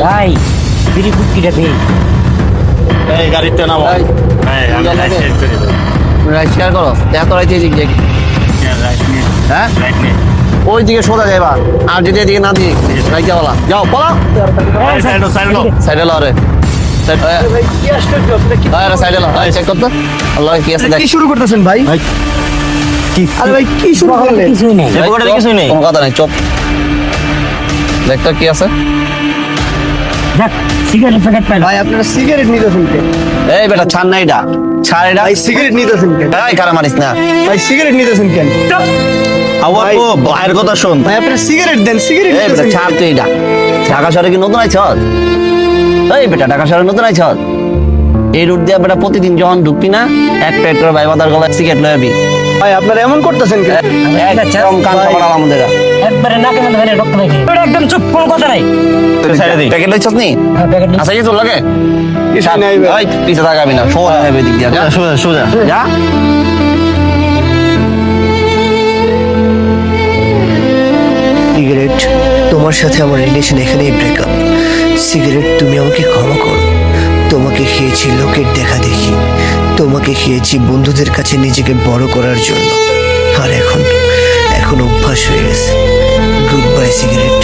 ভাই বিড়ি কুটকিটা দে। এই গাড়িতে নামো। হ্যাঁ আমি রাইট সাইড করে দেব। রাইট শেয়ার করো দেখো রাইট এদিকে দেখি রাইট নে। হ্যাঁ রাইট নে। ওই দিকে সোজা যাইবা আর যদি এদিকে না দিই রাইট যাওয়া যাও পলা এই সাইডো সাইডো। সাইডে লরে সাইডে লো চেক করতে আল্লাহ কি আছে দেখ কি শুরু করতেছেন ভাই? আরে ভাই কি শুরু করলেন? কিছুই নেই। এই পকেটে কিছুই নেই। কোনো কথা নাই চুপ দেখতো কি আছে দেখ সিগারেট প্যাকেট পাইলাম। ভাই আপনারা সিগারেট নিতেছেন কেন? এই বেটা ছাড় না এটা ছাড় এটা ভাই সিগারেট নিতেছেন কেন? এই কারা মারিস না ভাই সিগারেট নিতেছেন কেন? আওয়াজ ও বাইরের কথা শুন। ভাই আপনারা সিগারেট দেন, সিগারেট এই বেটা নিতেছেন ছাড় তুই এটা ঢাকা শহরে কি নতুন আইছ এই বেটা ঢাকা শহরে নতুন আইছ এই রুট দিয়ে বেটা প্রতিদিন যখন ঢুকবি না এক প্যাকেট করে ভাই বাদার গলায় সিগারেট লয়ে যাবি ভাই আপনারা এমন করতেছেন কেন? একদম কান খাবার আমাদের একবারে নাকে মধ্যে ভেঙে রক্ত দেখি। ওটা একদম চুপ, কোনো কথা নাই। সাইডে দিই। প্যাকেট লইছস নি হ্যাঁ, প্যাকেট নিয়ে- আচ্ছা কি তোর লাগে কিছু নাই ভাই। ওই পিছে তাকাবি না সোজা যাবে দিক দিয়ে যা সোজা সোজা। যা সিগারেট, তোমার সাথে আমার রিলেশন এখানেই ব্রেকআপ। সিগারেট, তুমি আমাকে ক্ষমা করো। তোমাকে খেয়েছি লোকের দেখা দেখি, তোমাকে খেয়েছি বন্ধুদের কাছে নিজেকে বড় করার জন্য, আর এখন অভ্যাস হয়ে গেছে। Good bye cigarette,